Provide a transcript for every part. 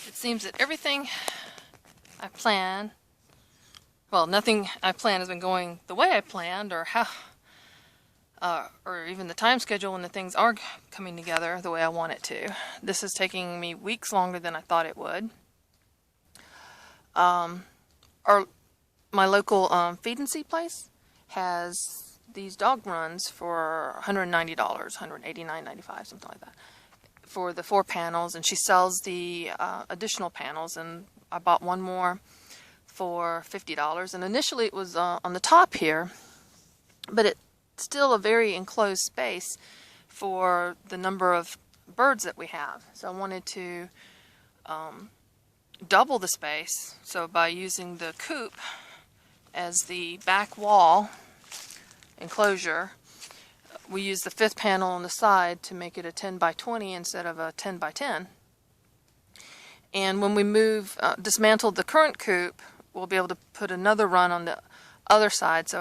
It seems that everything I plan, well, nothing I plan has been going the way I planned, or even the time schedule when the things are coming together the way I want it to. This is taking me weeks longer than I thought it would. Our My local feed and seed place has these dog runs for $190, $189.95, something like that, for the 4 panels, and she sells the additional panels, and I bought one more for $50. And initially it was on the top here, but it's still a very enclosed space for the number of birds that we have. So I wanted to double the space. So by using the coop as the back wall enclosure, we use the 5th panel on the side to make it a 10 by 20 instead of a 10 by 10. And when we dismantle the current coop, we'll be able to put another run on the other side, so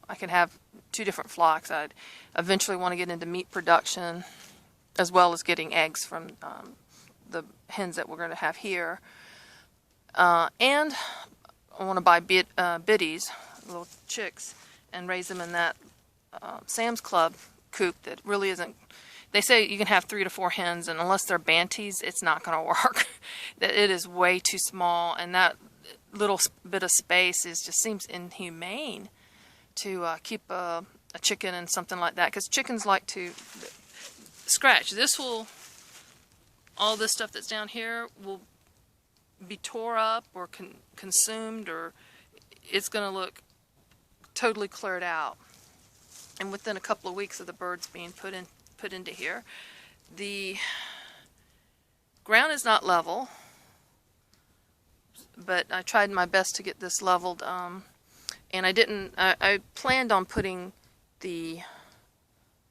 I can have 2 different flocks. I'd eventually want to get into meat production as well as getting eggs from the hens that we're going to have here. And I want to buy biddies, little chicks, and raise them in that Sam's Club coop that really isn't. They say you can have 3 to 4 hens, and unless they're banties, it's not going to work. That it is way too small, and that little bit of space just seems inhumane to keep a chicken and something like that, because chickens like to scratch. All this stuff that's down here will be tore up or consumed, or it's going to look totally cleared out. And within a couple of weeks of the birds being put into here, the ground is not level, but I tried my best to get this leveled, and I planned on putting the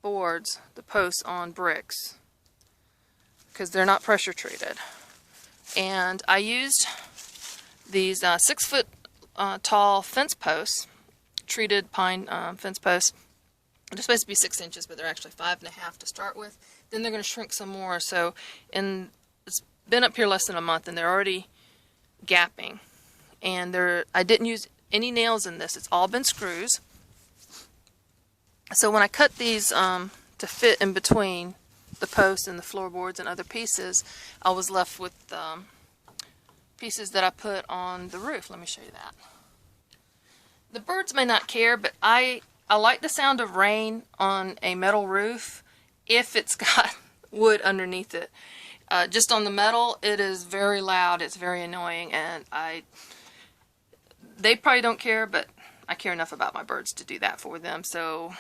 boards, the posts, on bricks because they're not pressure treated. And I used these 6-foot tall fence posts, treated pine fence posts. They're supposed to be 6 inches, but they're actually 5.5 to start with. Then they're going to shrink some more. So, it's been up here less than a month, and they're already gapping. And I didn't use any nails in this. It's all been screws. So when I cut these to fit in between the posts and the floorboards and other pieces, I was left with pieces that I put on the roof. Let me show you that. The birds may not care, but I like the sound of rain on a metal roof if it's got wood underneath it. Just on the metal, it is very loud, it's very annoying, and they probably don't care, but I care enough about my birds to do that for them. So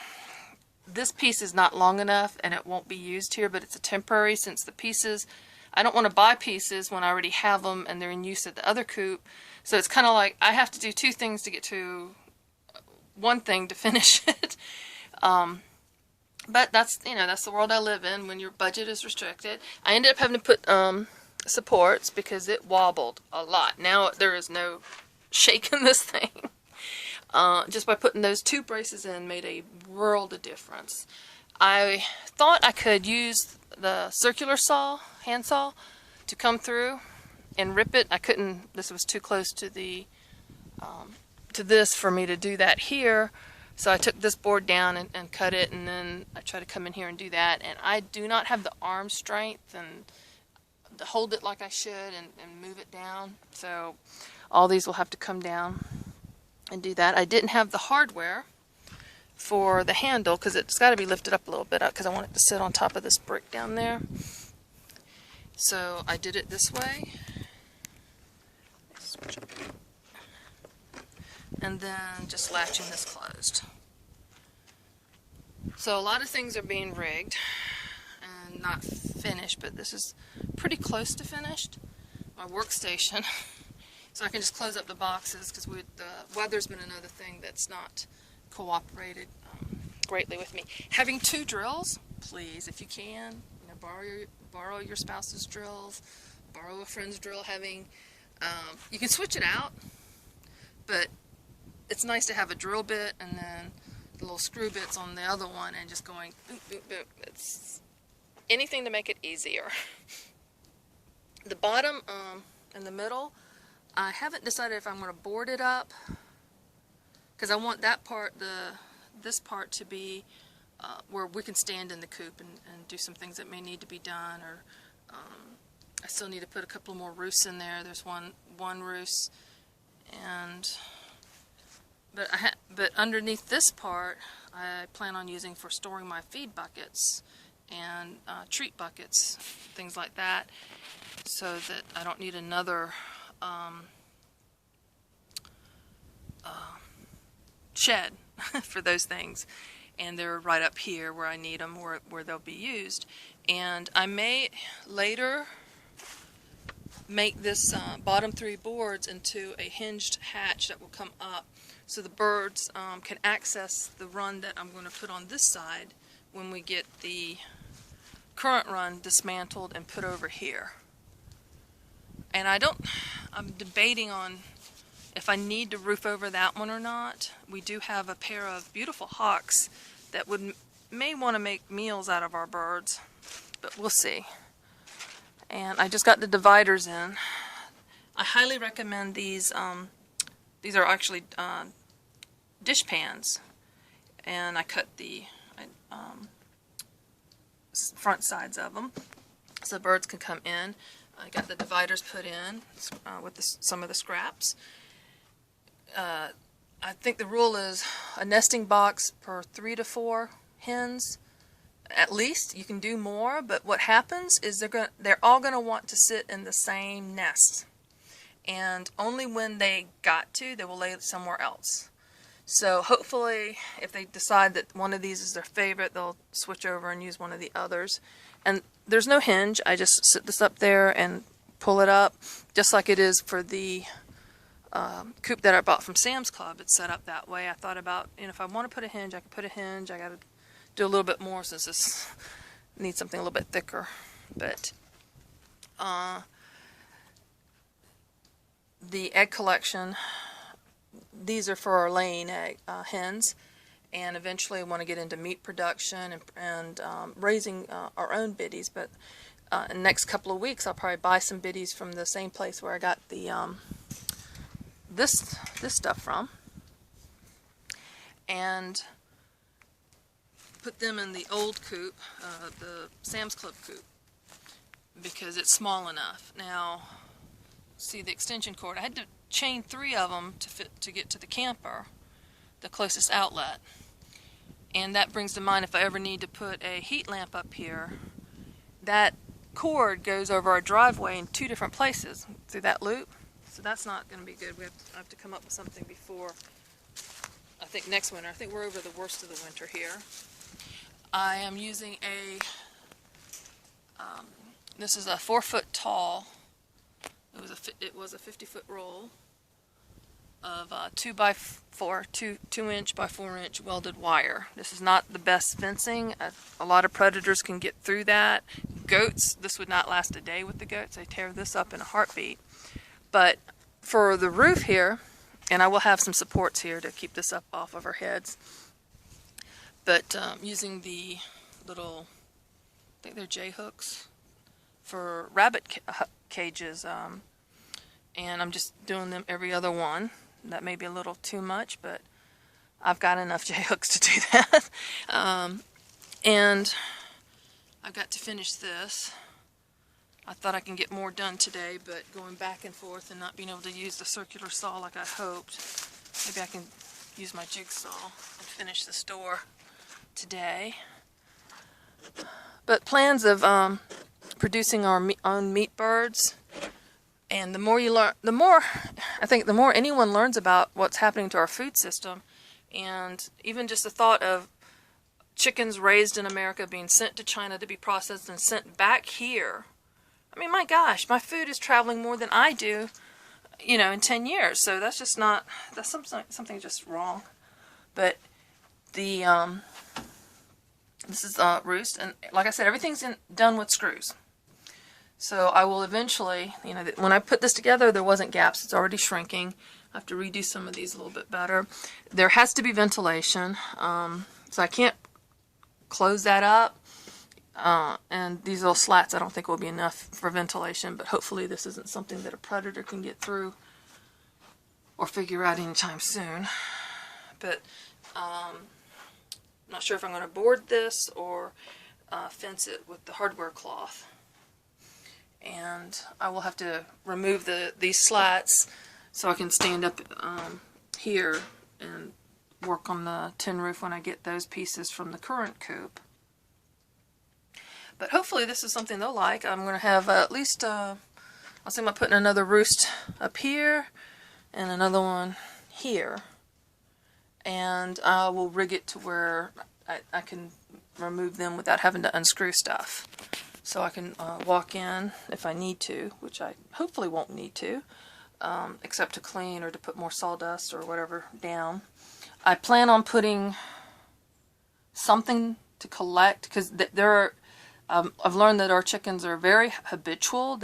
this piece is not long enough, and it won't be used here, but it's a temporary, since the pieces, I don't want to buy pieces when I already have them and they're in use at the other coop. So it's kind of like I have to do 2 things to get to one thing to finish it. But that's the world I live in when your budget is restricted. I ended up having to put supports because it wobbled a lot. Now there is no shaking this thing. Just by putting those 2 braces in made a world of difference. I thought I could use the circular saw, hand saw, to come through and rip it. I couldn't. This was too close to the to this for me to do that here. So I took this board down and cut it, and then I tried to come in here and do that. And I do not have the arm strength and to hold it like I should and move it down. So all these will have to come down and do that. I didn't have the hardware for the handle because it's got to be lifted up a little bit because I want it to sit on top of this brick down there. So I did it this way. Switch up. And then just latching this closed. So a lot of things are being rigged and not finished, but this is pretty close to finished. My workstation. So I can just close up the boxes because the weather's been another thing that's not cooperated greatly with me. Having 2 drills, please, if you can, borrow your spouse's drills, borrow a friend's drill. You can switch it out, but it's nice to have a drill bit and then the little screw bits on the other one and just going boop, boop, boop. It's anything to make it easier. The bottom in the middle, I haven't decided if I'm going to board it up, because I want that part, this part to be where we can stand in the coop and do some things that may need to be done, or I still need to put a couple more roosts in there. There's one roost, but underneath this part, I plan on using for storing my feed buckets and treat buckets, things like that, so that I don't need another shed for those things. And they're right up here where I need them, where they'll be used. And I may later make this bottom 3 boards into a hinged hatch that will come up, so the birds can access the run that I'm going to put on this side when we get the current run dismantled and put over here. And I'm debating on if I need to roof over that one or not. We do have a pair of beautiful hawks that may want to make meals out of our birds, but we'll see. And I just got the dividers in. I highly recommend these. These are actually dish pans, and I cut the front sides of them so the birds can come in. I got the dividers put in with some of the scraps. I think the rule is a nesting box per 3 to 4 hens. At least. You can do more, but what happens is they're all going to want to sit in the same nest, and only when they they will lay somewhere else. So hopefully, if they decide that one of these is their favorite, they'll switch over and use one of the others. And there's no hinge. I just sit this up there and pull it up, just like it is for the coop that I bought from Sam's Club. It's set up that way. I thought about, if I want to put a hinge, I can put a hinge. I got to do a little bit more since this needs something a little bit thicker. But the egg collection, these are for our laying egg hens, and eventually I want to get into meat production and raising our own biddies. But in the next couple of weeks, I'll probably buy some biddies from the same place where I got the this stuff from, and put them in the old coop, the Sam's Club coop, because it's small enough. Now, see the extension cord. I had to chain 3 of them to get to the camper, the closest outlet. And that brings to mind, if I ever need to put a heat lamp up here, that cord goes over our driveway in 2 different places through that loop. So that's not going to be good. I have to come up with something before, I think, next winter. I think we're over the worst of the winter here. I am using this is a 4-foot tall, it was a 50-foot roll of 2 inch by 4 inch welded wire. This is not the best fencing. A lot of predators can get through that. Goats, this would not last a day with the goats. They tear this up in a heartbeat. But for the roof here, and I will have some supports here to keep this up off of our heads, but using the little, I think they're J-hooks for rabbit cages, and I'm just doing them every other one. That may be a little too much, but I've got enough J-hooks to do that. And I've got to finish this. I thought I can get more done today, but going back and forth and not being able to use the circular saw like I hoped, maybe I can use my jigsaw and finish this door today. But plans of producing our own meat birds, and the more you learn, I think the more anyone learns about what's happening to our food system, and even just the thought of chickens raised in America being sent to China to be processed and sent back here. I mean, my gosh, my food is traveling more than I do, in 10 years. So that's just not, that's something just wrong. But the, this is roost, and like I said, everything's done with screws. So I will eventually, when I put this together, there wasn't gaps. It's already shrinking. I have to redo some of these a little bit better. There has to be ventilation, so I can't close that up. And these little slats I don't think will be enough for ventilation, but hopefully this isn't something that a predator can get through or figure out anytime soon. But I'm not sure if I'm going to board this or fence it with the hardware cloth. And I will have to remove these slats so I can stand up here and work on the tin roof when I get those pieces from the current coop. But hopefully this is something they'll like. I'm going to have at least, I'll see about putting another roost up here and another one here. And I will rig it to where I can remove them without having to unscrew stuff. So I can walk in if I need to, which I hopefully won't need to, except to clean or to put more sawdust or whatever down. I plan on putting something to collect, because I've learned that our chickens are very habitual.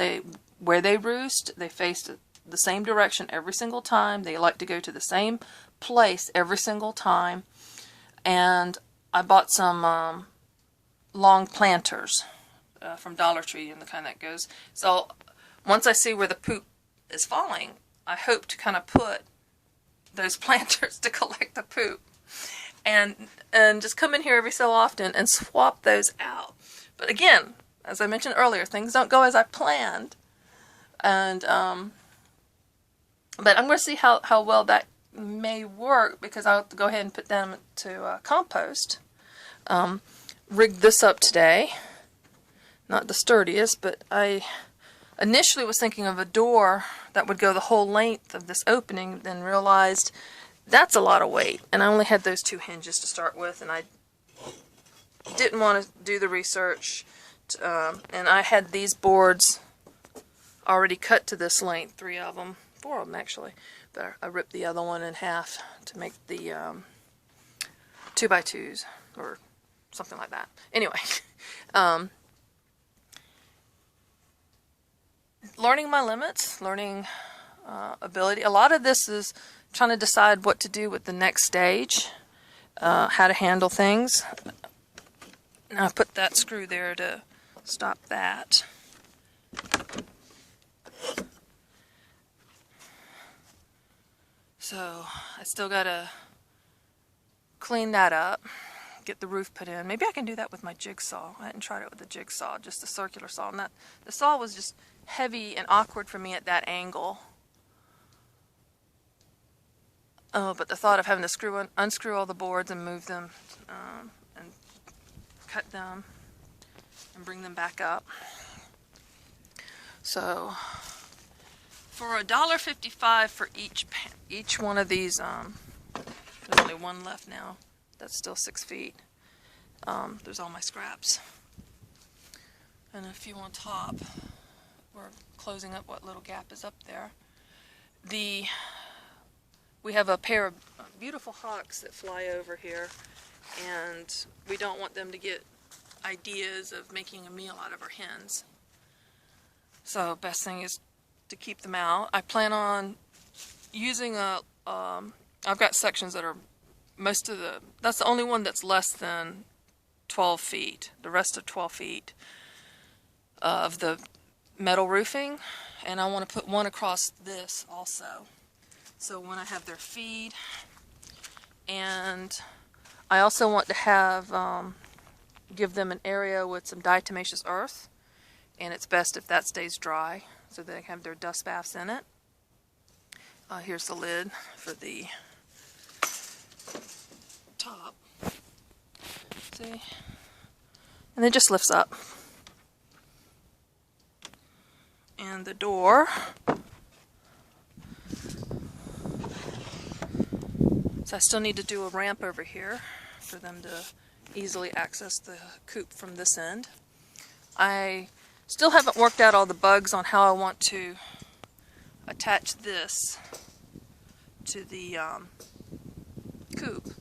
Where they roost, they face the same direction every single time. They like to go to the same place every single time. And I bought some long planters from Dollar Tree, and the kind that goes. So once I see where the poop is falling, I hope to kind of put those planters to collect the poop, and just come in here every so often and swap those out. But again, as I mentioned earlier, things don't go as I planned, and but I'm going to see how well that may work, because I'll have to go ahead and put them to compost. Rigged this up today. Not the sturdiest, but I initially was thinking of a door that would go the whole length of this opening, then realized that's a lot of weight, and I only had those 2 hinges to start with, and I didn't want to do the research, and I had these boards already cut to this length, 3 of them, 4 of them actually, but I ripped the other one in half to make the 2x2s, or something like that. Anyway, learning my limits, learning ability. A lot of this is trying to decide what to do with the next stage, how to handle things. Now I put that screw there to stop that. So I still gotta clean that up, get the roof put in. Maybe I can do that with my jigsaw. I hadn't tried it with the jigsaw, just the circular saw. And the saw was just heavy and awkward for me at that angle. Oh, but the thought of having to unscrew all the boards and move them and cut them and bring them back up. So for $1.55 for each one of these, there's only one left now. That's still 6 feet. There's all my scraps. And a few on top. We're closing up what little gap is up there. We have a pair of beautiful hawks that fly over here, and we don't want them to get ideas of making a meal out of our hens. So best thing is to keep them out. I plan on using I've got sections that are that's the only one that's less than 12 feet. The rest of 12 feet of the metal roofing, and I want to put one across this also. So when I have their feed, and I also want to have give them an area with some diatomaceous earth, and it's best if that stays dry so they have their dust baths in it. Here's the lid for the top. See? And it just lifts up. And the door, so I still need to do a ramp over here for them to easily access the coop from this end. I still haven't worked out all the bugs on how I want to attach this to the coop.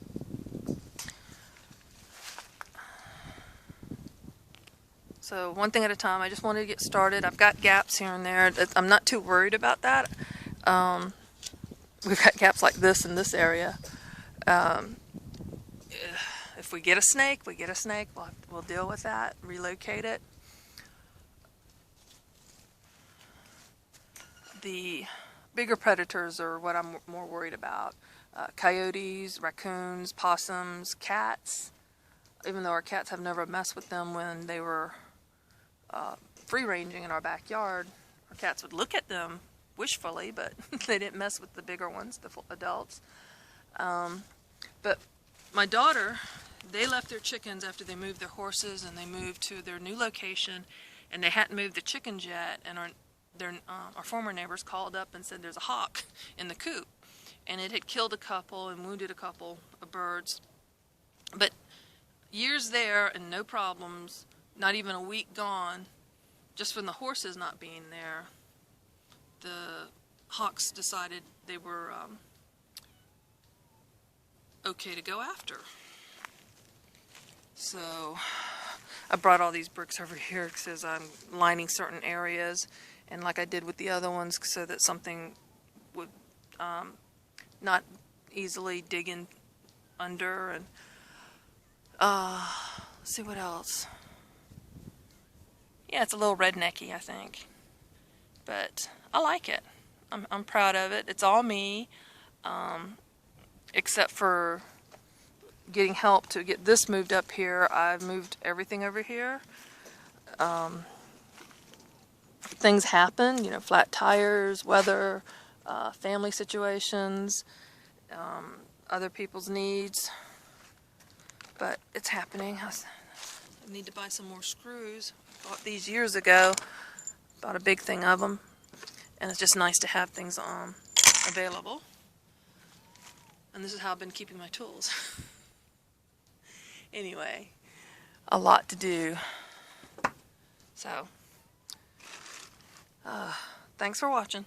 So one thing at a time. I just wanted to get started. I've got gaps here and there. I'm not too worried about that. We've got gaps like this in this area. If we get a snake, we get a snake. We'll deal with that, relocate it. The bigger predators are what I'm more worried about. Coyotes, raccoons, possums, cats. Even though our cats have never messed with them when they were free-ranging in our backyard, our cats would look at them wishfully, but they didn't mess with the bigger ones, the adults. But my daughter, they left their chickens after they moved their horses, and they moved to their new location, and they hadn't moved the chickens yet, and our former neighbors called up and said there's a hawk in the coop, and it had killed a couple and wounded a couple of birds. But years there and no problems, not even a week gone, just from the horses not being there, the hawks decided they were okay to go after. So I brought all these bricks over here because I'm lining certain areas, and like I did with the other ones, so that something would not easily dig in under. And let's see what else. Yeah, it's a little rednecky, I think, but I like it. I'm proud of it. It's all me, except for getting help to get this moved up here. I've moved everything over here. Things happen, flat tires, weather, family situations, other people's needs, but it's happening. I need to buy some more screws. Bought these years ago, bought a big thing of them, and it's just nice to have things available. And this is how I've been keeping my tools. Anyway, a lot to do. So, thanks for watching.